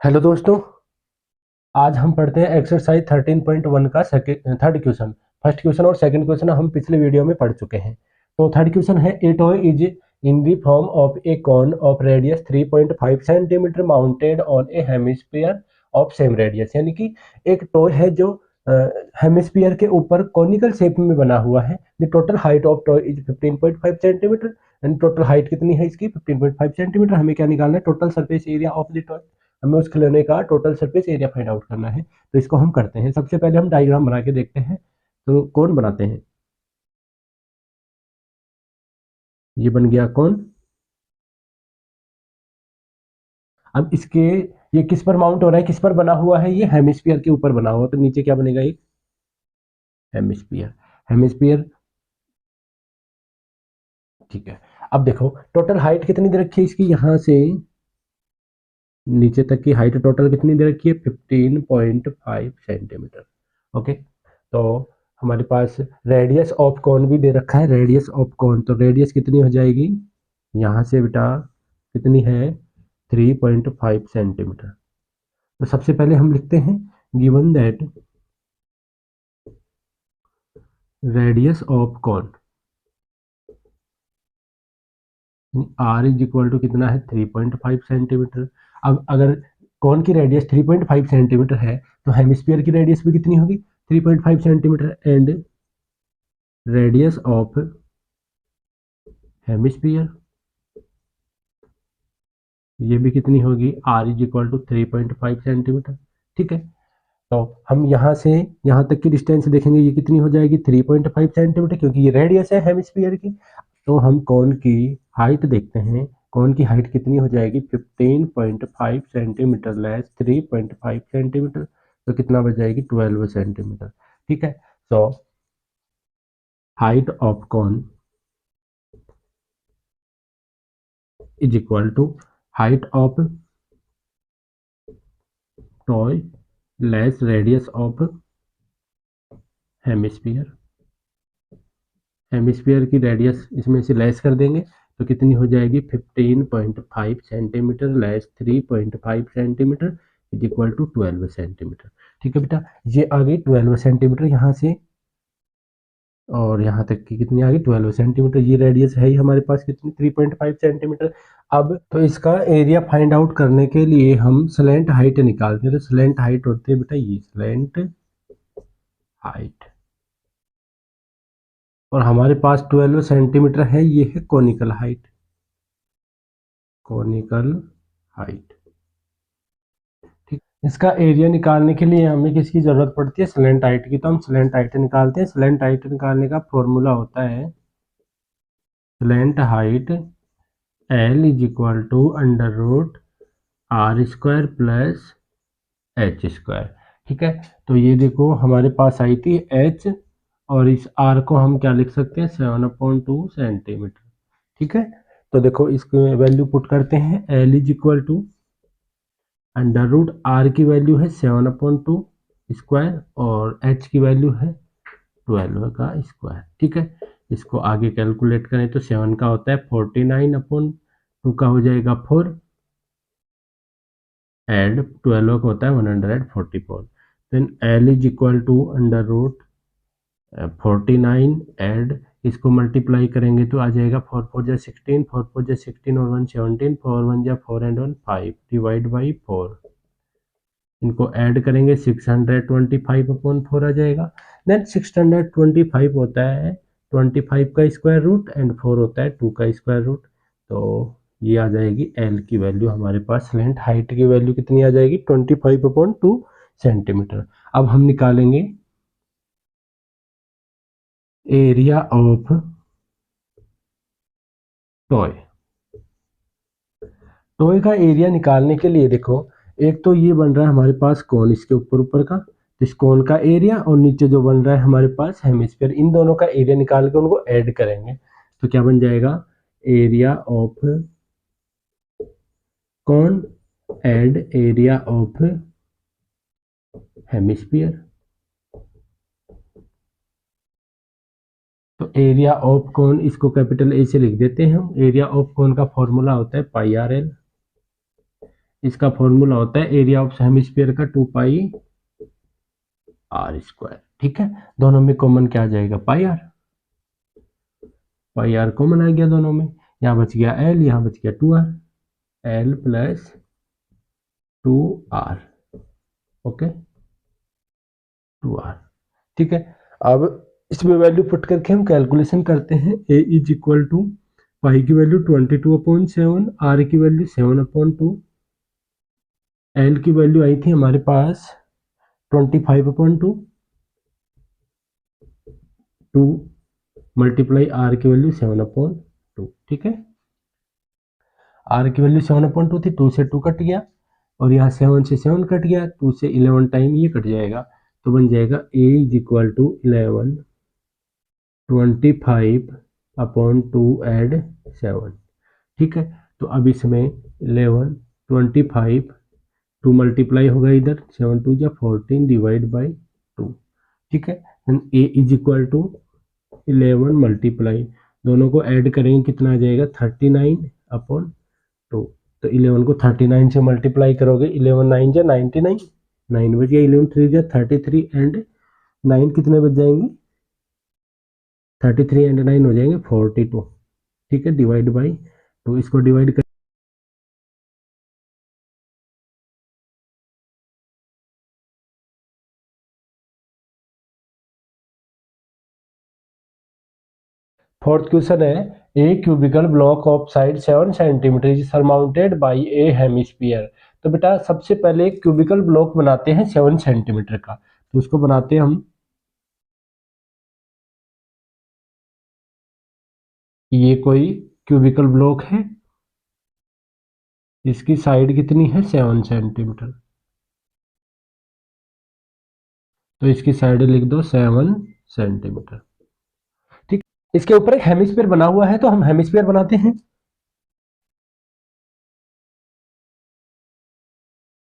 Hello दोस्तों। आज हम पढ़ते हैं एक्सरसाइज 13.1 का थर्ड क्वेश्चन। फर्स्ट क्वेश्चन और सेकंड क्वेश्चन हम पिछले वीडियो में पढ़ चुके हैं। तो थर्ड क्वेश्चन है, a toy is in the form of a cone of radius 3.5 centimetre mounted on a hemisphere of same radius. यानी कि एक टॉय है जो हेमिस्फीयर के ऊपर कॉनिकल शेप में बना हुआ है। The total height of toy is 15.5 centimetre. And total height कितनी है इसकी? 15.5 सेंटीमीटर। हमें क्या निकालना है? Total surface area of the toy. हमें उस खिलौने का total surface area find out करना है। तो इसको हम करते हैं। सबसे पहले हम डायग्राम बना के देखते हैं। तो कौन बनाते हैं? ये बन गया कौन। अब इसके ये किस पर माउंट हो रहा है, किस पर बना हुआ है? ये हेमिस्फीयर के ऊपर बना हुआ। तो नीचे क्या बनेगा? एक हेमिस्फीयर। हेमिस्फीयर, ठीक है। अब देखो टोटल हाइट कितनी दे रखी है इसकी, यहां से नीचे तक की हाइट टोटल कितनी दे रखी है? 15.5 सेंटीमीटर। ओके। तो हमारे पास रेडियस ऑफ कॉन भी दे रखा है। रेडियस ऑफ कॉन, तो रेडियस कितनी हो जाएगी यहाँ से बेटा? कितनी है? 3.5 सेंटीमीटर। तो सबसे पहले हम लिखते हैं, given that radius of cone R is equal to कितना है? 3.5 सेंटीमीटर। अब अगर कौन की रेडियस 3.5 सेंटीमीटर है तो हेमिस्फीयर की रेडियस भी कितनी होगी? 3.5 centimetre. And radius of hemisphere ये भी कितनी होगी? R is equal to 3.5 centimetre. ठीक है। तो हम यहाँ से यहाँ तक की डिस्टेंस देखेंगे, ये कितनी हो जाएगी? 3.5 सेंटीमीटर, क्योंकि ये रेडियस है हेमिस्फीयर की। तो हम कौन की हाइट देखते हैं। कौन की हाइट कितनी हो जाएगी? 15.5 सेंटीमीटर लेस 3.5 सेंटीमीटर। तो कितना बच जाएगी? 12 सेंटीमीटर। ठीक है। तो height of cone is equal to height of toy less radius of hemisphere. Hemisphere की रेडियस इसमें से लेस कर देंगे तो कितनी हो जाएगी? 15.5 centimetre less 3.5 centimetre is equal to 12 centimetre. ठीक है बेटा, ये आ गई 12 सेंटीमीटर यहाँ से और यहाँ तक की कितनी आ गई? 12 सेंटीमीटर। ये रेडियस है ही हमारे पास कितनी? 3.5 सेंटीमीटर। अब तो इसका एरिया फाइंड आउट करने के लिए हम स्लैंट हाइट निकालते हैं। तो स्लैंट हाइट होती है बेटा ये स्लैंट हाइट, और हमारे पास 12 सेंटीमीटर है। ये है कोनिकल हाइट। कोनिकल हाइट, ठीक। इसका एरिया निकालने के लिए हमें किसकी जरूरत पड़ती है? स्लैंट हाइट की। तो हम स्लैंट हाइट निकालते हैं। स्लैंट हाइट निकालने का फॉर्मूला होता है slant height L is equal to under root R square plus H square. ठीक है। तो ये देखो हमारे पास आई थी एच, और इस आर को हम क्या लिख सकते हैं? 7/2 सेंटीमीटर। ठीक है। तो देखो इसको वैल्यू पुट करते हैं। L is equal to under root R की वैल्यू है 7/2 स्क्वायर और एच की वैल्यू है 12 का स्क्वायर। ठीक है। इसको आगे कैलकुलेट करें तो 7 का होता है 49/2 का हो जाएगा 4, एंड 12 का होता है 144। Then L is equal to under root 49 and इसको मल्टीप्लाई करेंगे तो आ जाएगा 4 4 जा 16, 4 4 जा 16 और 1 17, 4 1 जा 4 एंड 1 5 डिवाइड बाई 4। इनको ऐड करेंगे 625/4 आ जाएगा। देन 625 होता है 25 का स्क्वायर रूट एंड 4 होता है 2 का स्क्वायर रूट। तो ये आ जाएगी एल की वैल्यू। हमारे पास स्लैंट हाइट की वैल्यू कितनी आ जाएगी? 25/2 सेंटीमीटर। अब हम निकालेंगे एरिया ऑफ टॉय। टॉय का एरिया निकालने के लिए देखो, एक तो ये बन रहा है हमारे पास कौन, इसके ऊपर ऊपर का, तो इस कौन का एरिया, और नीचे जो बन रहा है हमारे पास हेमिस्फीयर, इन दोनों का एरिया निकाल के उनको ऐड करेंगे तो क्या बन जाएगा? एरिया ऑफ कौन एंड एरिया ऑफ हेमिस्फीयर। तो एरिया ऑफ कौन, इसको कैपिटल ए से लिख देते हैं हम। एरिया ऑफ कौन का फॉर्मूला होता है पाई आर एल। इसका फॉर्मूला होता है एरिया ऑफ हेमिस्फीयर का 2 पाई आर स्क्वायर। ठीक है, दोनों में कॉमन क्या आ जाएगा, पाई आर। पाई आर कॉमन आ गया दोनों में, यहाँ बच गया एल, यहाँ बच गया 2r, L plus 2r। Okay, 2r। ठीक है, अब इसमें वैल्यू पुट करके हम कैलकुलेशन करते हैं। a इज इक्वल टू पाई की वैल्यू 22/7, r की वैल्यू 7/2, l की वैल्यू आई थी हमारे पास 25/2, 2 मल्टीप्लाई r की वैल्यू 7/2। ठीक है, r की वैल्यू 7/2 थी, 2 से 2 कट गया और यहाँ 7 से 7 कट गया, 2 से 11 टाइम ये कट जाएगा, तो बन जाएगा a is equal to 11 25/2 add 7। ठीक है, तो अब इसमें 11 25 2 मल्टीप्लाई होगा इधर, 7 2 जा 14 डिवाइड बाई 2। ठीक है, a is equal to 11 multiply, दोनों को ऐड करेंगे कितना आ जाएगा 39/2। तो 11 को 39 से मल्टीप्लाई करोगे, 11 9 जा 99, 9 बच गया, 11 3 जा 33 एंड 9 कितने बच जाएंगे, 33 एंड 9 हो जाएंगे 42। ठीक है, डिवाइड बाई, तो इसको डिवाइड कर फोर्थ क्वेश्चन है, a cubical block of side 7 centimetre is surmounted by a hemisphere. तो बेटा सबसे पहले एक क्यूबिकल ब्लॉक बनाते हैं 7 सेंटीमीटर का, तो उसको बनाते हैं हम। ये कोई क्यूबिकल ब्लॉक है, इसकी साइड कितनी है 7 सेंटीमीटर, तो इसकी साइड लिख दो 7 सेंटीमीटर। ठीक, इसके ऊपर एक हेमिस्फीयर बना हुआ है, तो हम हेमिस्फीयर बनाते हैं।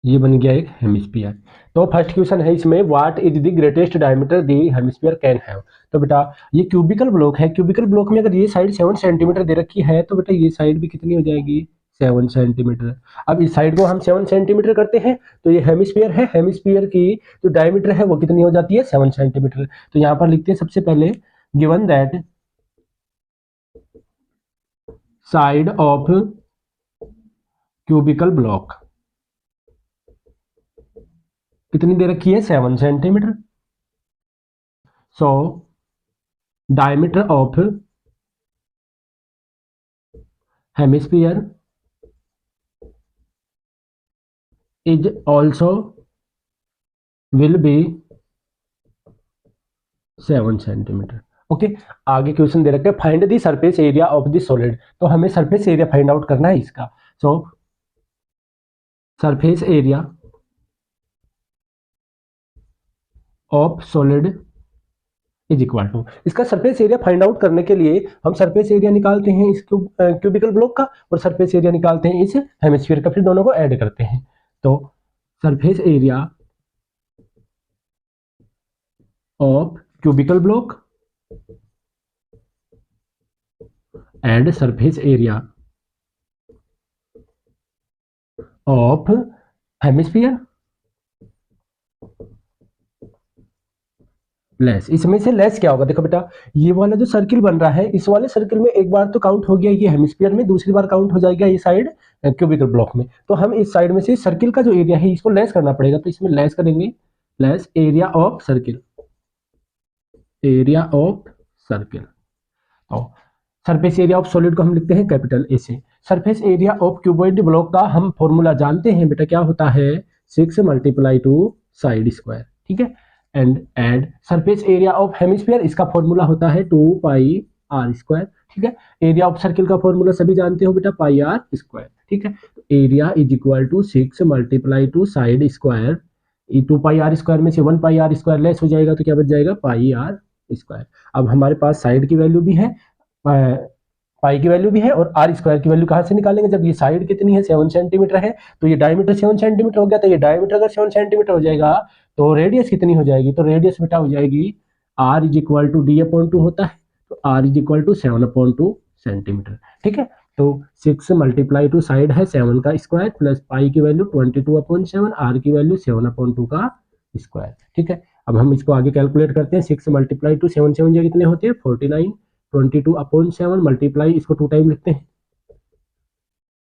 ये बन गया एक हेमिस्फीयर। तो फर्स्ट क्वेश्चन है इसमें, what is the greatest diameter the hemisphere can have. तो बेटा ये क्यूबिकल ब्लॉक है, क्यूबिकल ब्लॉक में अगर ये साइड 7 सेंटीमीटर दे रखी है, तो बेटा ये साइड भी कितनी हो जाएगी 7 सेंटीमीटर। अब इस साइड को हम 7 सेंटीमीटर करते हैं, तो ये हेमिस्फीयर है, हेमिस्फीयर की जो डायमीटर है वो कितनी हो जाती है 7 सेंटीमीटर। तो यहाँ पर लिखते हैं सबसे पहले, given that side of cubical block कितनी दे रखी है 7 centimetre. So diameter of hemisphere is also will be 7 centimetre. Okay, आगे क्वेश्चन दे रखे हैं, find the surface area of the solid. तो हमें सरफेस एरिया फाइंड आउट करना है इसका। So surface area of solid is equal to, इसका सरफेस एरिया फाइंड आउट करने के लिए हम सरफेस एरिया निकालते हैं इस क्यूबिकल ब्लॉक का, और सरफेस एरिया निकालते हैं इस हेमिस्फीयर का, फिर दोनों को ऐड करते हैं। तो surface area of cubical block and surface area of hemisphere less. इसमें से लेस क्या होगा, देखो बेटा ये वाला जो सर्किल बन रहा है, इस वाले सर्किल में एक बार तो काउंट हो गया ये हेमिस्फीयर में, दूसरी बार काउंट हो जाएगा ये साइड क्यूबिकल ब्लॉक में। तो हम इस साइड में से सर्किल का जो एरिया है इसको लेस करना पड़ेगा, तो इसमें लेस करेंगे, less area of circle, area of circle. तो सरफेस एरिया ऑफ सॉलिड को हम लिखते हैं कैपिटल ए से। Surface area of cuboid block का हम फॉर्मूला जानते हैं बेटा, क्या होता है 6 मल्टीप्लाई टू साइड स्क्वायर। ठीक है, and surface area of hemisphere, इसका फॉर्मूला होता है 2 पाई आर स्क्वायर। ठीक है, एरिया ऑफ सर्किल का फॉर्मूला सभी जानते हो बेटा, पाई आर स्क्वायर। ठीक है, area is equal to 6 multiply to side square, 2 pi R square में से 1 पाई आर स्क्वायर लेस हो जाएगा, तो क्या बच जाएगा पाई आर स्क्वायर। अब हमारे पास साइड की वैल्यू भी है, पाई की वैल्यू भी है, और आर स्क्वायर की वैल्यू कहाँ से निकालेंगे, जब ये साइड कितनी है 7 सेंटीमीटर है, तो ये डायमीटर 7 सेंटीमीटर हो गया, तो ये डायमीटर अगर 7 सेंटीमीटर हो जाएगा तो रेडियस कितनी हो जाएगी, तो रेडियस बेटा हो जाएगी r is equal to D upon 2 होता है, तो r is equal to 7/2 centimetre. ठीक है, तो 6 मल्टीप्लाई टू साइड है 7 का स्क्वायर प्लस पाई की वैल्यू 22/7, आर की वैल्यू 7/2 का स्क्वायर। ठीक है, अब हम इसको आगे कैलकुलेट करते हैं। 6 मल्टीप्लाई टू 7, 7 जो कितने होते हैं 49, 22/7 मल्टीप्लाई, इसको 2 टाइम लिखते हैं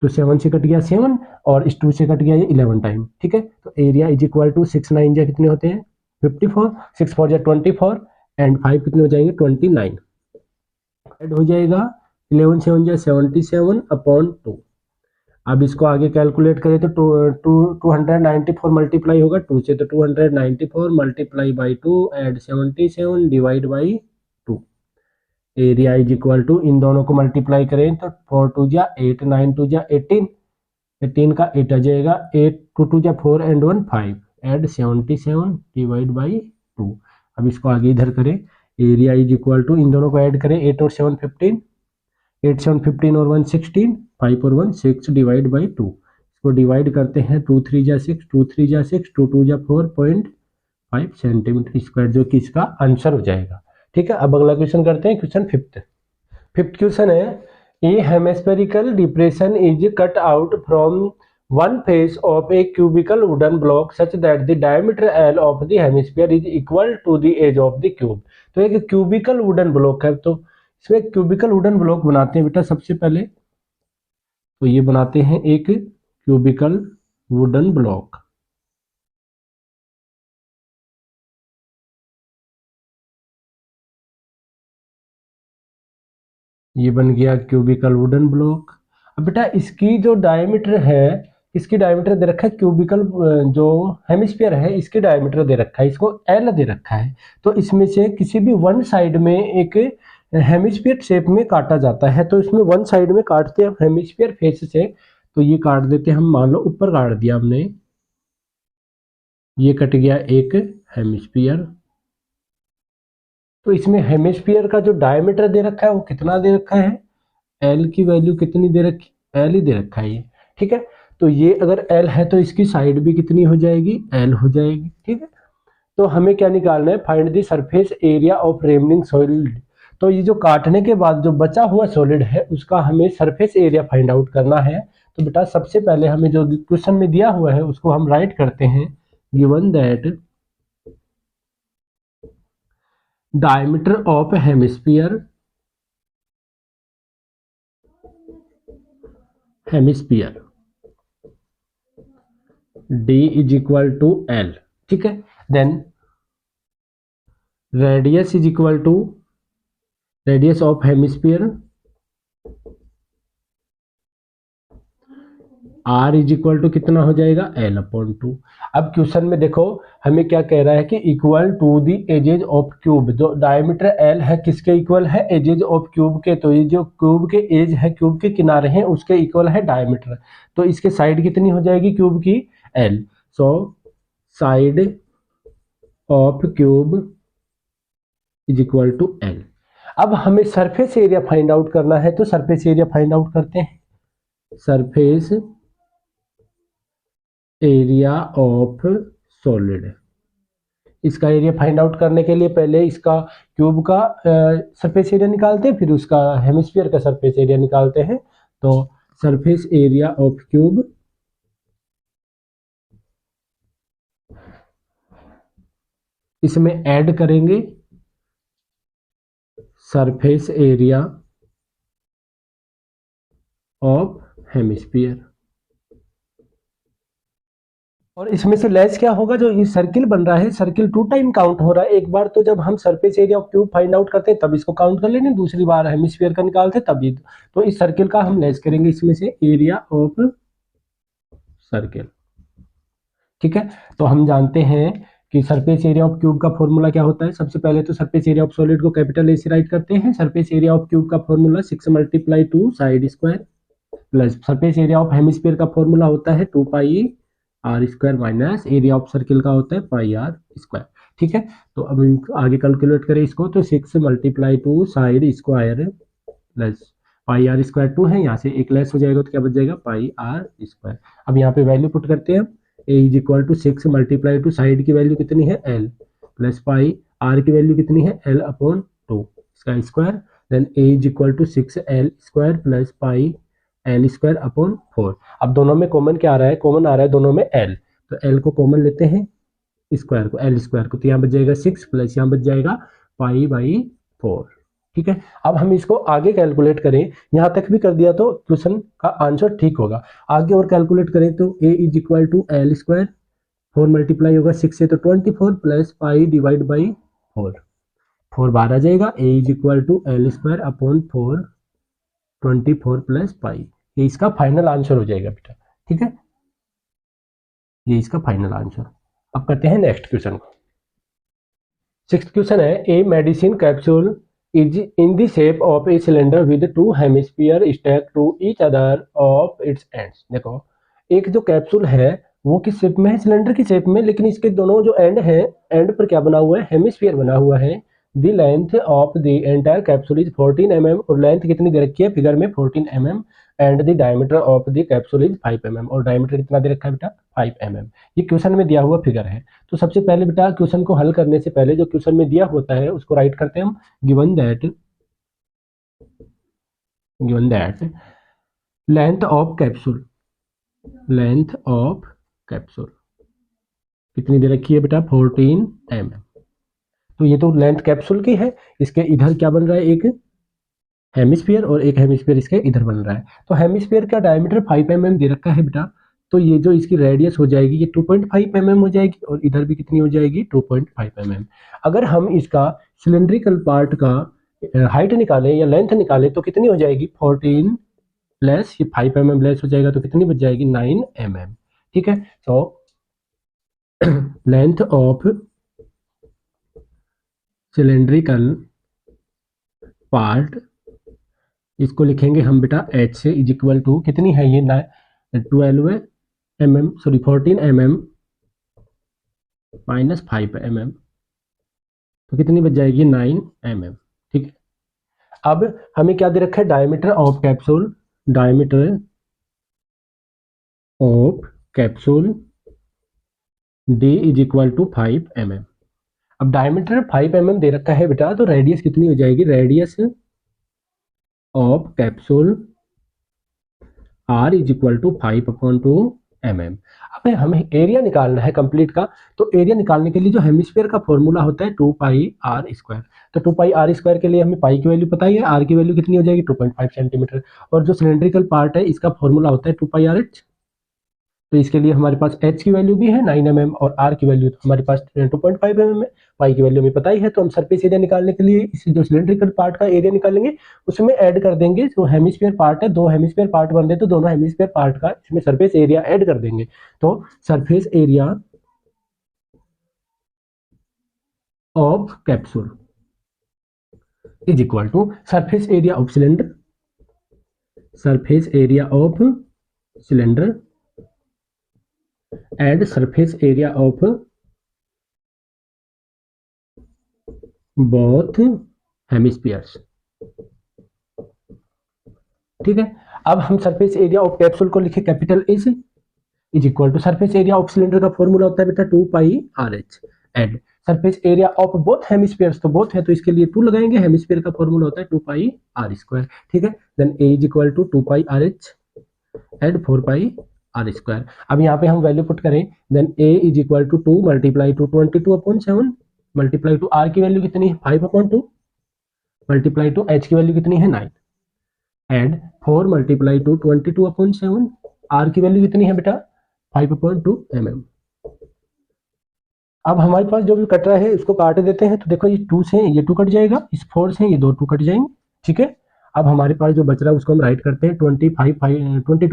तो 7 से कट गया 7 और इस 2 से कट गया ये 11 टाइम। ठीक है, तो एरिया इज इक्वल टू 6 9 जा कितने होते हैं 54, 6 4 जा 24 एंड 5 कितने हो जाएंगे 29, ऐड हो जाएगा 11 7 जा 77/2। अब इसको आगे कैलकुलेट करें तो 294 मल्टीप्लाई होगा 2 से, तो 294 multiply by 2 add 77 divide by 2। Area is equal to, इन दोनों को मल्टीप्लाई करें तो 4 2 जा 8, 9 2 जा 18, 18 का 8 आ जाएगा, 8 2 2 जा 4 एंड 1 5 एड 77 डिवाइड बाई 2। अब इसको आगे इधर करें, एरिया इज इक्वल टू, इन दोनों को ऐड करें 8 और 7 15, 8 7 15 और 1 16, 5 और 1 6 डिवाइड बाई 2। इसको डिवाइड करते हैं 2 3 जा 6, 2 3 जा 6, 2 2 जा 4.5 सेंटीमीटर स्क्वायर, जो कि इसका आंसर हो जाएगा। ठीक है, अब अगला क्वेश्चन करते हैं, क्वेश्चन फिफ्थ क्वेश्चन है, a hemispherical depression is cut out from one face of a cubical wooden block such that the diameter L of the hemisphere is equal to the edge of the cube. तो एक cubicle wooden block है, तो इसमें cubicle wooden block बनाते हैं बेटा। सबसे पहले तो ये बनाते हैं एक क्यूबिकल वुडन ब्लॉक, ये बन गया क्यूबिकल वुडन ब्लॉक। अब बेटा इसकी जो डायमीटर है, इसकी डायमीटर दे रखा है, क्यूबिकल जो हेमिस्फीयर है इसकी डायमीटर दे रखा है, इसको एल दे रखा है। तो इसमें से किसी भी वन साइड में एक हेमिस्फीयर शेप में काटा जाता है, तो इसमें वन साइड में काटते हैं हेमिस्फीयर फेस से, तो ये काट देते हैं हम, मान लो ऊपर काट दिया हमने, ये कट गया एक हेमिस्फीयर। तो इसमें हेमिस्फीयर का जो डायमीटर दे रखा है वो कितना दे रखा है, एल की वैल्यू कितनी दे रखी, एल ही दे रखा है ये। ठीक है, तो ये अगर एल है तो इसकी साइड भी कितनी हो जाएगी, एल हो जाएगी। ठीक है, तो हमें क्या निकालना है, find the surface area of remaining solid. तो ये जो काटने के बाद जो बचा हुआ सॉलिड है उसका हमें सरफेस एरिया फाइंड आउट करना है। तो बेटा सबसे पहले हमें जो क्वेश्चन में दिया हुआ है उसको हम राइट करते हैं, given that diameter of hemisphere d is equal to L. ठीक है, then radius is equal to, radius of hemisphere r is equal to कितना हो जाएगा l/2। अब क्वेश्चन में देखो हमें क्या कह रहा है कि equal to the edges of cube, जो डायमीटर l है किसके इक्वल है, एजेज ऑफ क्यूब के। तो ये जो क्यूब के एज है, क्यूब के किनारे हैं उसके इक्वल है डायमीटर, तो इसके साइड कितनी हो जाएगी क्यूब की, l। So side of cube is equal to l। अब हमें सरफेस एरिया फाइंड आउट करना है, तो सरफेस एरिया फाइंड आउट करते हैं, सरफेस एरिया ऑफ सॉलिड। इसका एरिया फाइंड आउट करने के लिए पहले इसका क्यूब का सरफेस एरिया निकालते हैं, फिर उसका हेमिस्फीयर का सरफेस एरिया निकालते हैं। तो सरफेस एरिया ऑफ क्यूब इसमें ऐड करेंगे सरफेस एरिया ऑफ हेमिस्फीयर, और इसमें से लेस क्या होगा, जो ये सर्किल बन रहा है सर्किल 2 टाइम काउंट हो रहा है। एक बार तो जब हम surface area of cube find out करते हैं तब इसको काउंट कर लेंगे, दूसरी बार हेमिस्फीयर का निकालते तब ये, तो इस सर्किल का हम लेस करेंगे इसमें से एरिया ऑफ सर्किल। ठीक है, तो हम जानते हैं कि सरफेस एरिया ऑफ क्यूब का फॉर्मूला क्या होता है। सबसे पहले तो सरफेस एरिया ऑफ सॉलिड को कैपिटल ए से राइट करते हैं। सरफेस एरिया ऑफ क्यूब का formula 6 multiply 2 side square, plus surface area of hemisphere का फॉर्मूला होता है 2 pi R square minus area of circle का होता है पाई आर स्क्वायर। ठीक है, तो अब आगे कैलकुलेट करें इसको, तो 6 multiply 2 side square plus pi R square 2 है, यहाँ से एक लेस हो जाएगा तो क्या बच जाएगा पाई आर स्क्वायर। अब यहाँ पे वैल्यू पुट करते हैं, A is equal to 6 multiply 2 side की वैल्यू कितनी है एल, प्लस पाई आर की वैल्यू कितनी है l/2 इसका square, then A is equal to 6l square plus pi L square upon 4। अब दोनों में कॉमन क्या आ रहा है, कॉमन आ रहा है दोनों में एल, तो एल को कॉमन लेते हैं, स्क्वायर को, एल स्क्वायर को, तो यहाँ बच जाएगा 6 प्लस यहाँ बच जाएगा पाई बाई 4। ठीक है, अब हम इसको आगे कैलकुलेट करें, यहाँ तक भी कर दिया तो क्वेश्चन का आंसर ठीक होगा। आगे और कैलकुलेट करें तो A is equal to L square, 4 multiply होगा 6 से तो 24 प्लस पाई डिवाइड बाई 4, 4 बाहर आ जाएगा, A is equal to L square upon 4 24 plus pi, ये इसका फाइनल आंसर हो जाएगा बेटा। ठीक है, ये इसका फाइनल आंसर। अब करते हैं नेक्स्ट क्वेश्चन को। 6th क्वेश्चन है, a medicine capsule is in the shape of a cylinder with 2 hemisphere stuck to each other of its ends. देखो, एक जो कैप्सूल है वो किस शेप में है, सिलेंडर की शेप में, लेकिन इसके दोनों जो एंड है, एंड पर क्या बना हुआ है, हेमिस्फीयर बना हुआ है। The length of the entire capsule is 14 mm, और लेंथ कितनी दे रखी है फिगर में, 14 mm, and the diameter of the capsule is 5 mm, और डायमीटर कितना दे रखा है बेटा, 5 mm। ये क्वेश्चन में दिया हुआ फिगर है। तो सबसे पहले बेटा क्वेश्चन को हल करने से पहले जो क्वेश्चन में दिया होता है उसको राइट करते हैं हम, given that length of capsule, length of capsule कितनी दे रखी है बेटा, 14 mm। तो ये तो लेंथ कैप्सूल की है, इसके इधर क्या बन रहा है, एक हेमिस्फीयर, और एक हेमिस्फीयर इसके इधर बन रहा है। तो हेमिस्फीयर का डायमीटर 5 mm दे रखा है बेटा, तो ये जो इसकी रेडियस हो जाएगी ये 2.5 mm हो जाएगी, और इधर भी कितनी हो जाएगी, 2.5 mm। अगर हम इसका सिलेंड्रिकल पार्ट का हाइट निकालें या लेंथ निकालें तो कितनी हो जाएगी, 14 प्लस ये 5 mm लेस हो जाएगा, तो कितनी बच जाएगी, 9 mm। ठीक है, तो लेंथ ऑफ सिलेंड्रिकल पार्ट, इसको लिखेंगे हम बेटा एच से, इज इक्वल टू कितनी है ये, 12 mm, sorry 14 mm minus 5 mm, तो कितनी बच जाएगी, 9 mm। ठीक है, अब हमें क्या दे रखा है, diameter of capsule, diameter of capsule D is equal to 5 mm। अब डायमीटर 5 mm दे रखा है बेटा, तो रेडियस कितनी हो जाएगी, radius of capsule r is equal to 5/2 mm। अब हमें एरिया निकालना है कंप्लीट का, तो एरिया निकालने के लिए जो हेमिस्फीयर का फॉर्मूला होता है 2πr²। तो 2πr² के लिए हमें पाई की वैल्यू पता ही है, r की वैल्यू कितनी हो जाएगी, 2.5 सेंटीमीटर, और जो सिलेंड्रिकल पार्ट है इसका फॉर्मूला होता है 2πrh। तो इसके लिए हमारे पास h की वैल्यू भी है 9 mm, और r की वैल्यू हमारे पास 2.5 mm है, पाई की वैल्यू हमें पता ही है। तो हम सरफेस एरिया निकालने के लिए इस जो सिलेंड्रिकल पार्ट का एरिया निकालेंगे उसमें ऐड कर देंगे, जो हेमिस्फीयर पार्ट है, 2 हेमिस्फीयर पार्ट बन रहे तो दोनों हेमिस्फीयर पार्ट का इसमें सरफेस एरिया ऐड कर देंगे। तो surface area of capsule is equal to surface area of cylinder, surface area of cylinder and surface area of both hemispheres. ठीक है, अब हम सरफेस एरिया ऑफ कैप्सूल को लिखे कैपिटल ए से, is equal to surface area of cylinder का formula होता है बेटा 2πrh, and surface area of both hemispheres, तो बोथ है तो इसके लिए 2 लगाएंगे, हेमिस्फीयर का फॉर्मूला होता है 2πr²। ठीक है, then A is equal to 2πrh and 4πr²। अब यहाँ पे हम वैल्यू पुट करें, then A is equal to 2 multiply to 22/7 multiply to R की वैल्यू कितनी है, 5/2 मल्टीप्लाई टू एच की वैल्यू कितनी है, 9, एंड 4 मल्टीप्लाई टू 22/7, आर की वैल्यू कितनी है बेटा, 5/2 mm। अब हमारे पास जो भी कट रहा है इसको काट देते हैं, तो देखो ये 2 से ये 2 कट जाएगा, इस 4 से ये 2 कट जाएंगे। ठीक है, अब हमारे पास जो बच रहा है उसको हम राइट करते हैं, 22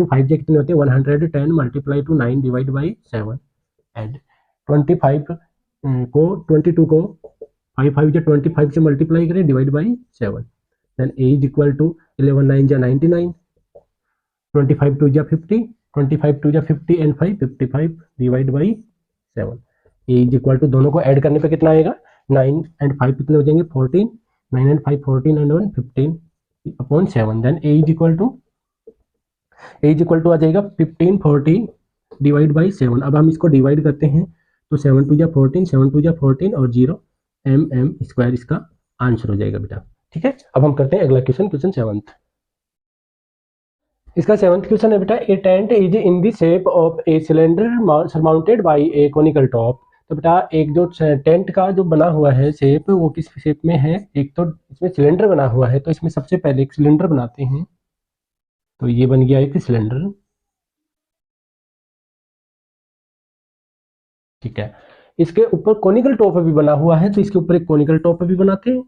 5 जे कितने होते हैं, 110 multiply two 9 divide by 7, and 25 को 22 को 5 जे 25 से मल्टीप्लाई करें divide by 7, then A is equal to 11 9 जा 99, 25 2 जा 50, 25 2 जा 50 and 5 55 divide by 7। A is equal to दोनों को ऐड करने पे कितना आएगा, 9 एंड 5 कितने हो जाएंगे, 14, 9 and 5 14 and 1 15/7, then A is equal to आ जाएगा 15 40 डिवाइड बाई 7। अब हम इसको डिवाइड करते हैं तो 7 2 जा 14, 7 2 जा 14 और 0 mm² इसका आंसर हो जाएगा बेटा। ठीक है, अब हम करते हैं अगला क्वेश्चन, क्वेश्चन 7th। इसका 7th क्वेश्चन है बेटा, a tent is in the shape of a cylinder surmounted by a conical top. तो बेटा एक जो टेंट का जो बना हुआ है शेप, वो किस शेप में है? एक तो इसमें सिलेंडर बना हुआ है, तो इसमें सबसे पहले एक सिलेंडर बनाते हैं। तो ये बन गया एक सिलेंडर, ठीक है। इसके ऊपर कोनिकल टॉप भी बना हुआ है, तो इसके ऊपर एक कोनिकल टॉप भी बनाते हैं,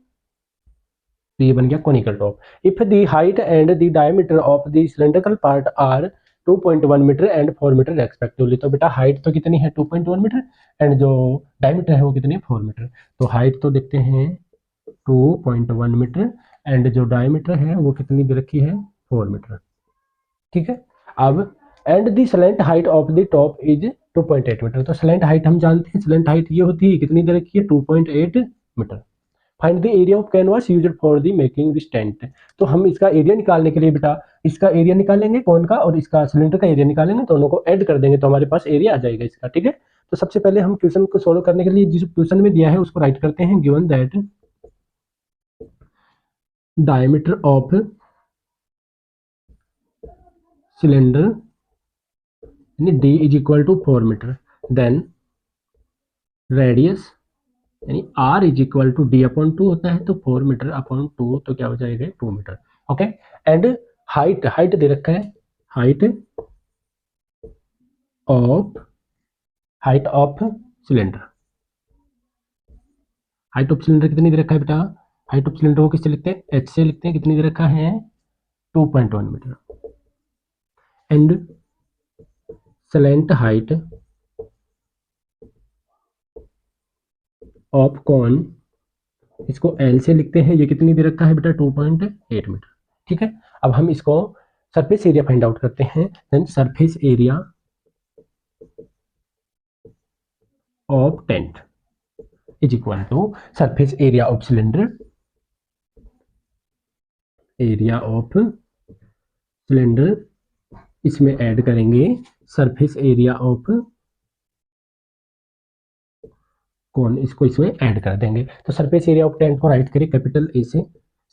तो ये बन गया conical top. If the height and the diameter of the cylindrical part are 2.1 metre and 4 metre respectively. तो बेटा हाइट तो कितनी है? 2.1 मीटर, एंड जो डायमीटर है वो कितनी है? 4 मीटर। तो हाइट तो देखते हैं 2.1 मीटर, एंड जो डायमीटर है वो कितनी दे रखी है? 4 मीटर, ठीक है। अब and the slant height of the top is 2.8 metre. तो स्लैंट हाइट हम जानते हैं, स्लैंट हाइट ये होती है, कितनी दे रखी है? 2.8 metre. Find the area of canvas used for the making this tent. तो हम इसका एरिया निकालने के लिए बेटा इसका एरिया निकालेंगे कौन का, और इसका सिलेंडर का एरिया निकालेंगे, दोनों को ऐड कर देंगे तो हमारे पास एरिया आ जाएगा इसका, ठीक है। तो सबसे पहले हम क्वेश्चन को सोल्व करने के लिए जिस क्वेश्चन में दिया है उसको राइट करते हैं। Given that diameter of cylinder यानी d is equal to 4 metre, then radius यानी r is equal to d upon 2 होता है, तो 4 मीटर अपॉन 2, तो क्या हो जाएगा? 2 metre, okay. And height, height दे रखा है, height of cylinder, height of cylinder कितनी दे रखा है बेटा? हाइट ऑफ सिलेंडर को किससे लिखते हैं? h से लिखते हैं। कितनी दे रखा है? 2.1 metre. And slant height of cone, इसको L से लिखते हैं, ये कितनी दे रखा है बेटा? 2.8 मीटर, ठीक है। अब हम इसको सरफेस एरिया फाइंड आउट करते हैं। Then surface area of tent is equal to surface area of cylinder, area of cylinder, इसमें ऐड करेंगे सरफेस एरिया ऑफ कौन, इसको इसमें ऐड कर देंगे। तो सरफेस एरिया ऑफ टेंट को राइट करें कैपिटल ए से।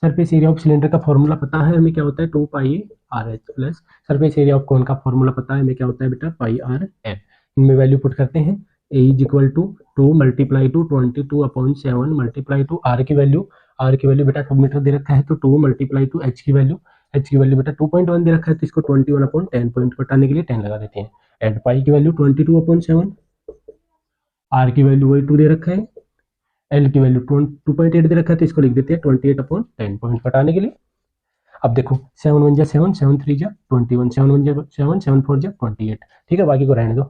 सरफेस एरिया ऑफ सिलेंडर का फॉर्मूला पता है हमें, क्या होता है? 2 pi R H plus surface area of cone का फॉर्मूला पता है हमें, क्या होता है बेटा? Pi R F. इनमें वैल्यू पुट करते हैं। A is equal to 2 multiply to 22/7 multiply to R की वैल्यू बेटा 2 मीटर दे रखा है, तो 2 मल्टीप्लाई टू एच की वैल्यू बेटा 2.1 दे रखा है, तो इसको 21/10 पॉइंट घटाने के लिए 10 लगा देते हैं। एंड पाई की वैल्यू 22/7, आर की वैल्यू वही 2 दे रखा है, एल की वैल्यू 2.8 दे रखा है, तो इसको लिख देते हैं 28/10 पॉइंट घटाने के लिए। अब देखो 7 1 जा 7, 7 3 जा 21, 7 1 जा 7, 7 4 जा 28, ठीक है। बाकी को रहने दो।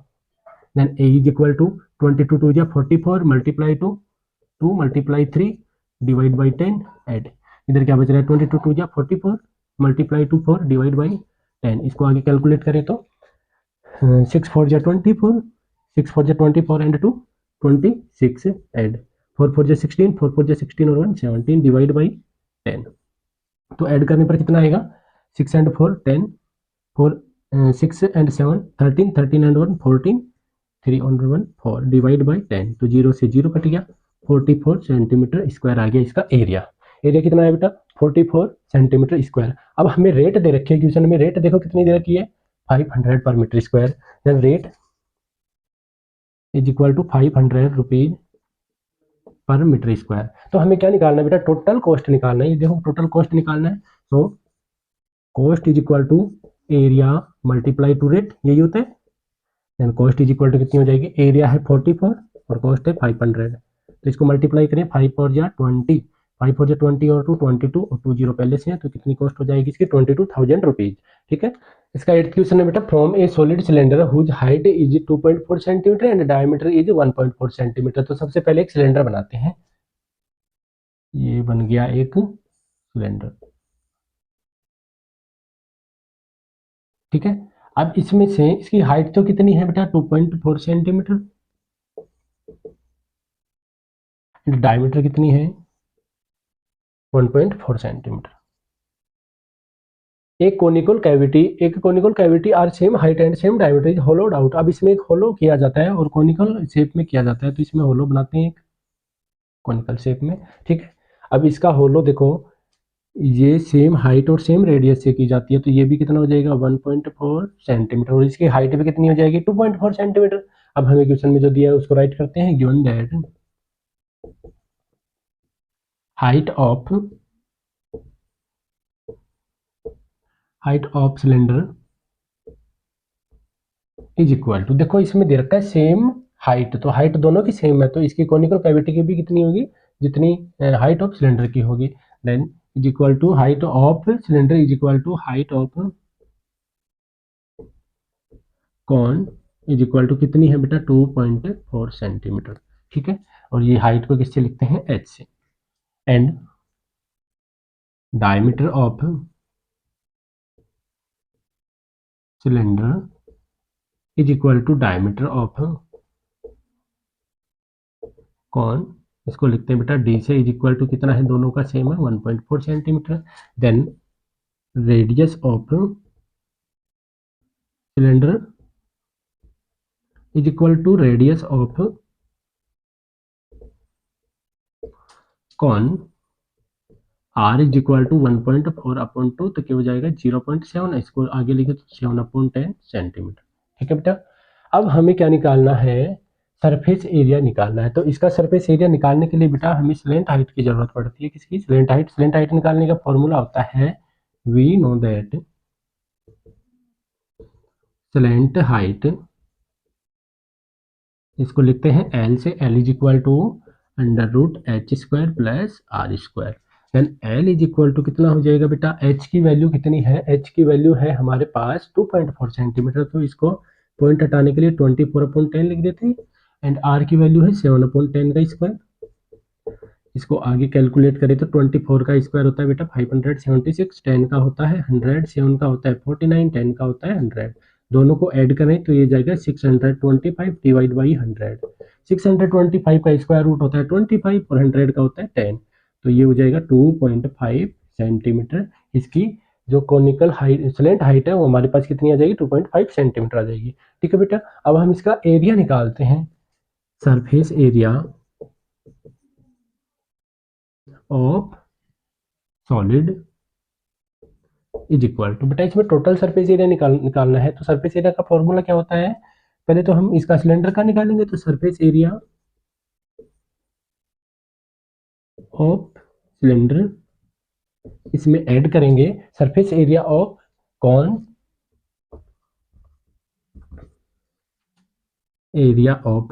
Then A is equal to 22 2 जा 44 multiply to 2 multiply 3 divide by 10 add. इधर क्या बच रहा है? 22 2 जा 44 मल्टीप्लाई टू 4 डिवाइड बाई 10। इसको आगे कैलकुलेट करें तो 6 4 जा 24, 6 4 जा 24 एंड 2 26 एड 4 4 जा 16, 4 4 जा 16 और 1 17 डिवाइड बाई 10। तो ऐड करने पर कितना आएगा? 6 एंड 4 10, 4 6 एंड 7 13, 13 एंड 1 14, 3 और 1 4 डिवाइड बाई 10, तो 0 से 0 कट गया। 44 सेंटीमीटर स्क्वायर आ गया इसका एरिया। एरिया कितना है बेटा? 44 सेंटीमीटर स्क्वायर। अब हमें रेट दे रखी है क्वेश्चन में, रेट देखो कितनी दे रखी है? 500 per metre square. Then rate is equal to 500 rupees per metre square. तो हमें क्या निकालना है बेटा? टोटल कॉस्ट निकालना है। ये देखो टोटल कॉस्ट निकालना है, तो cost is equal to area multiply to rate, यही होता है। Then cost is equal to कितनी हो जाएगी? एरिया है 44 और कॉस्ट है 500, तो इसको मल्टीप्लाई करें 5 4 जा 20, 5 4 जा 20 और 2 22 और 2 0 पहले से है, तो कितनी कॉस्ट हो जाएगी इसकी? 22,000 रुपीज, ठीक है। इसका 8th क्वेश्चन है बेटा, from a solid cylinder whose height is 2.4 centimetre and diameter is 1.4 centimetre. तो सबसे पहले एक सिलेंडर बनाते हैं। ये बन गया एक सिलेंडर, ठीक है। अब इसमें से इसकी हाइट तो कितनी है बेटा? 2.4 सेंटीमीटर। डायमीटर कितनी है? 1.4 सेंटीमीटर। एक conical cavity are same height and same diameter is hollowed out. अब इसमें एक होलो किया जाता है और कोनिकल शेप में किया जाता है, तो इसमें होलो बनाते हैं एक कोनिकल शेप में, ठीक है। अब इसका होलो देखो, ये सेम हाइट और सेम रेडियस से की जाती है, तो ये भी कितना हो जाएगा 1.4 सेंटीमीटर, और इसकी हाइट भी कितनी हो जाएगी 2.4 सेंटीमीटर। अब हमें क्वेश्चन में जो दिया है उसको राइट करते हैं। Given that height of cylinder is equal to, देखो इसमें दे रखा है सेम हाइट, तो हाइट दोनों की सेम है, तो इसकी कॉनिकल कैविटी की भी कितनी होगी, जितनी हाइट ऑफ सिलेंडर की होगी। Then is equal to height of cylinder is equal to height of cone is equal to कितनी है बेटा 2.4 सेंटीमीटर। ठीक है, और ये हाइट को किससे लिखते हैं h से। And diameter of cylinder is equal to diameter of cone, इसको लिखते हैं बेटा d से, इज इक्वल टू कितना है, दोनों का सेम है 1.4 centimetre. Then radius of cylinder is equal to radius of cone r is equal to 1.4 upon 2, तो क्या हो जाएगा 0.7, इसको आगे लिखे तो 7/10 सेंटीमीटर। ठीक है बेटा, अब हमें क्या निकालना है, सरफेस एरिया निकालना है। तो इसका सरफेस एरिया निकालने के लिए बेटा हमें स्लेंट हाइट की जरूरत पड़ती है। किसकी, स्लेंट हाइट निकालने का फॉर्मूला होता है, we know that slant height, इसको लिखते हैं एल से, L is equal to under root H square plus R square. Then L is equal to कितना हो जाएगा बेटा, एच की वैल्यू कितनी है, एच की वैल्यू है हमारे पास 2.4 सेंटीमीटर, तो इसको पॉइंट हटाने के लिए 24/10 लिख देते हैं। एंड आर की वैल्यू है 7/10 का स्क्वायर, इसको आगे कैलकुलेट करें तो 24 का स्क्वायर होता है बेटा 576, 10 का होता है 100, 7 का होता है 49, 10 का होता है 100। दोनों को ऐड करें तो ये जाएगा 625 डिवाइड बाई 100। 625 का स्क्वायर रूट होता है 25 और 100 का होता है 10, तो ये हो जाएगा 2.5 सेंटीमीटर। इसकी जो कॉनिकल हाइट, स्लेंट हाइट है, वो हमारे पास कितनी आ जाएगी 2.5 सेंटीमीटर आ जाएगी। ठीक है बेटा, अब हम इसका एरिया निकालते हैं। Surface area of solid is equal to, बेटा इसमें टोटल सरफेस एरिया निकालना है, तो सरफेस एरिया का फॉर्मूला क्या होता है, पहले तो हम इसका सिलेंडर का निकालेंगे, तो सरफेस एरिया ऑफ सिलेंडर, इसमें ऐड करेंगे surface area of cone, area of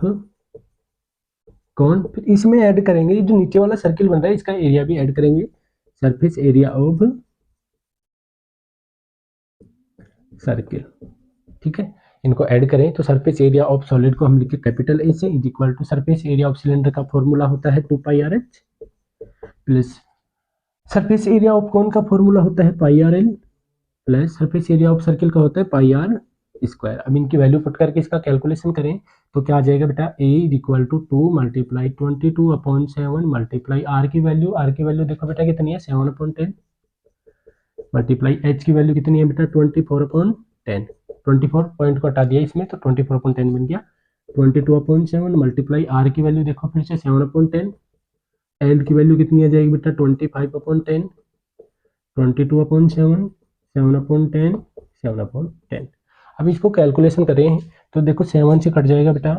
cone, फिर इसमें ऐड करेंगे जो नीचे वाला सर्किल बन रहा है इसका एरिया भी ऐड करेंगे, सरफेस एरिया ऑफ सर्किल। ठीक है, इनको ऐड करें तो सरफेस एरिया ऑफ सॉलिड को हम लिखे कैपिटल ए से, is equal to surface area of cylinder का फॉर्मूला होता है 2πrh plus surface area of cone का फॉर्मूला होता है πrl plus surface area of circle का होता है πr स्क्वायर। अब इनकी वैल्यू पुट करके इसका कैलकुलेशन करें तो क्या आ जाएगा बेटा, a is equal to 2 multiply 22/7 multiply R की वैल्यू देखो बेटा कितनी है 7/10 मल्टीप्लाई एच की वैल्यू कितनी है बेटा 24/10, 24 पॉइंट को हटा दिया इसमें तो 24/10 बन गया। 22/7 मल्टीप्लाई आर की वैल्यू देखो फिर से 7/10, एल की वैल्यू कितनी आ जाएगी बेटा 25/10, 22/7, 7/10, 7/10। अब इसको कैलकुलेशन करें तो देखो 7 से कट जाएगा बेटा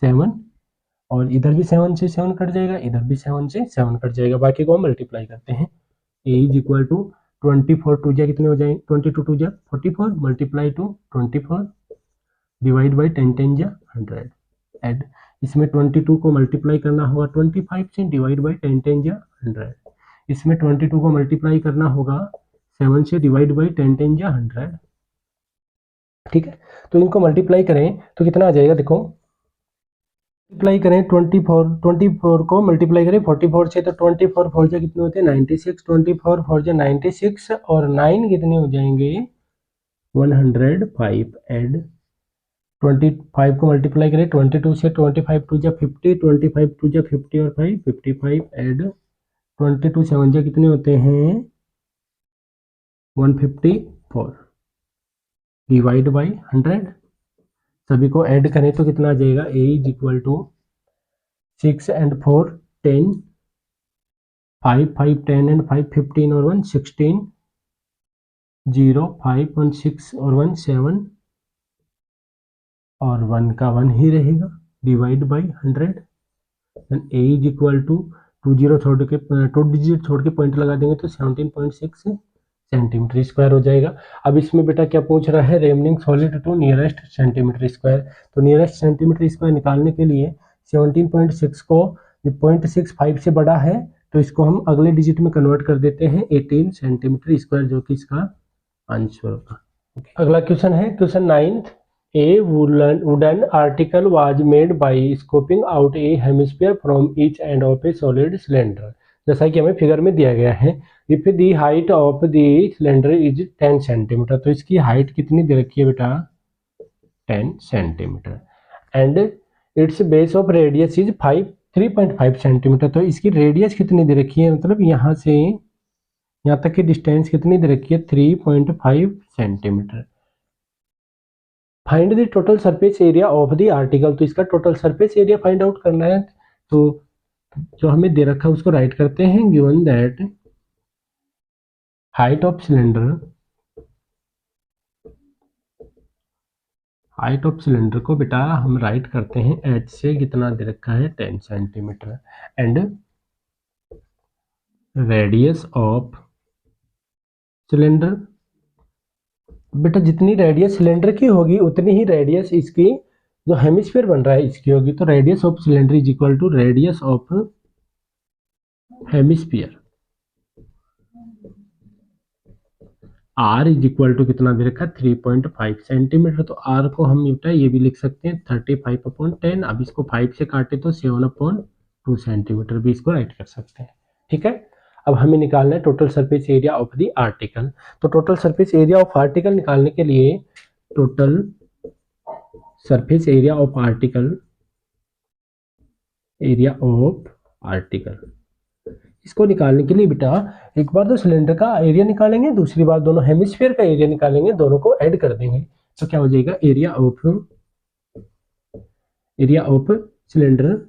7, और इधर भी 7 से 7 कट जाएगा, इधर भी 7 से 7 कट जाएगा, बाकी को हम मल्टीप्लाई करते हैं। A is equal to 24 to जा कितने हो जाएंगे 22 टू जा 44 मल्टीप्लाई टू 24 डिवाइड बाई 10 10 जा 100। एड इसमें 22 को मल्टीप्लाई करना होगा 25 से डिवाइड बाई 10 10 जा 100। इसमें 22 को मल्टीप्लाई करना होगा 7 से डिवाइड बाई 10 10 जा 100। ठीक है, तो इनको मल्टीप्लाई करें तो कितना आ जाएगा, देखो मल्टीप्लाई करें 24 को मल्टीप्लाई करें 44 से, तो 24 4 जा कितने होते हैं 96, 24 4 जा 96 और 9 कितने हो जाएंगे 105। एड 25 को मल्टीप्लाई करें 22 से, 25 2 जा 50, 25 2 जा 50 और 5 55। एड 22 7 जा कितने होते हैं 154 डिवाइड बाई 100, सभी को ऐड करें तो कितना आ जाएगा, a is equal to 6 and 4 10 5 5 10 and 5 15 और 1 16 0 5 1 6 और 1 7 और 1 का 1 ही रहेगा, divide by 100 and A is equal to 20 छोड़ के 2 डिजिट छोड़ के पॉइंट लगा देंगे तो 17.6 सेंटीमीटर स्क्वायर हो जाएगा। अब इसमें बेटा क्या पूछ रहा है, remaining solid to nearest centimetre square. तो नियरेस्ट सेंटीमीटर स्क्वायर निकालने के लिए 17.6 को 0.65 से बड़ा है तो इसको हम अगले डिजिट में कन्वर्ट कर देते हैं 18 सेंटीमीटर स्क्वायर, जो कि इसका आंसर होगा। अगला क्वेश्चन है question 9th, A wooden article was made by scoping out A hemisphere from each end of A solid cylinder. जैसा कि हमें फिगर में दिया गया है, if the height of the cylinder is 10 centimetre, तो इसकी हाइट कितनी दे रखी है बेटा 10 centimetre, and it's base of radius is 3.5 centimetre, तो इसकी रेडियस कितनी दे रखी है, मतलब यहाँ से यहाँ तक की डिस्टेंस कितनी दे रखी है 3.5 centimetre. Find the total surface area of the article, तो इसका total surface area find out करना है। तो जो हमें दे रखा है उसको राइट करते हैं, given that height of cylinder को बेटा हम राइट करते हैं एच से, कितना दे रखा है 10 centimetre, and radius of cylinder, बेटा जितनी रेडियस सिलेंडर की होगी उतनी ही रेडियस इसकी जो हेमिस्फीयर बन रहा है इसकी होगी। तो radius of cylinder is equal to radius of hemisphere, R is equal to कितना दे रखा है 3.5 सेंटीमीटर। तो आर को हम बेटा ये भी लिख सकते हैं 35/10। अब इसको 5 से काटे तो 7/2 सेंटीमीटर भी इसको राइट कर सकते हैं। ठीक है, अब हमें निकालना है total surface area of the article. तो total surface area of article निकालने के लिए total surface area of article इसको निकालने के लिए बेटा एक बार तो सिलेंडर का एरिया निकालेंगे, दूसरी बार दोनों हेमिस्फीयर का एरिया निकालेंगे, दोनों को ऐड कर देंगे तो क्या हो जाएगा area of cylinder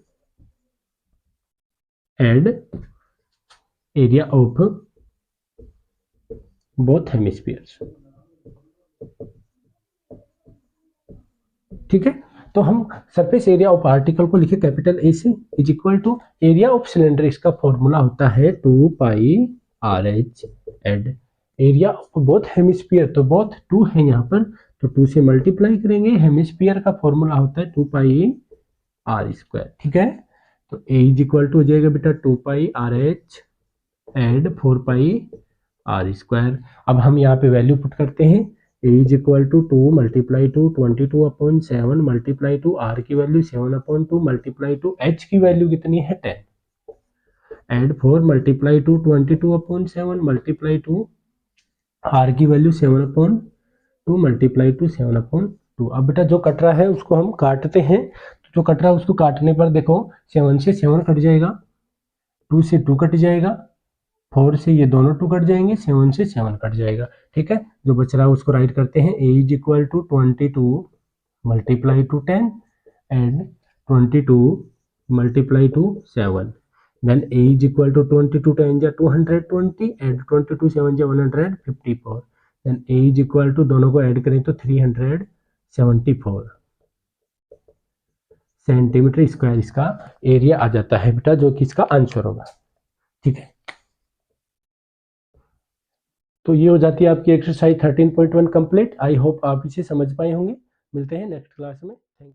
and area of both hemispheres. ठीक है, तो हम सरफेस एरिया ऑफ आर्टिकल को लिखे कैपिटल ए से is equal to area of cylinder, इसका फॉर्मूला होता है 2πRH, and area of both hemisphere, तो बोथ 2 है यहाँ पर तो 2 से मल्टीप्लाई करेंगे, हेमिस्फीयर का फॉर्मूला होता है 2πr²। ठीक है, तो ए इज इक्वल टू हो जाएगा बेटा 2πRH एंड 4πr²। अब हम यहाँ पे वैल्यू पुट करते हैं, a is equal to 2 multiply to 22/7 multiply to r की वैल्यू 7/2 मल्टीप्लाई टू h की वैल्यू कितनी है 10, and 4 multiply to 22/7 multiply to r की वैल्यू 7/2 मल्टीप्लाई टू 7/2। अब बेटा जो कट रहा है उसको हम काटते हैं, तो जो कट रहा है उसको काटने पर देखो 7 से 7 कट जाएगा, 2 से 2 कट जाएगा, 4 से ये दोनों 2 कट जाएंगे, 7 से 7 कट जाएगा। ठीक है, जो बच रहा है उसको राइट करते हैं, a is equal to 22 multiply to 10 and 22 multiply to 7, then a is equal to 22 10 जा 220 एंड 22 7 जा 154, then a is equal to दोनों को ऐड करें तो 374 सेंटीमीटर स्क्वायर इसका एरिया आ जाता है बेटा, जो कि इसका आंसर होगा। ठीक है, तो ये हो जाती है आपकी एक्सरसाइज 13.1 कंप्लीट। आई होप आप इसे समझ पाए होंगे। मिलते हैं नेक्स्ट क्लास में। Thank you.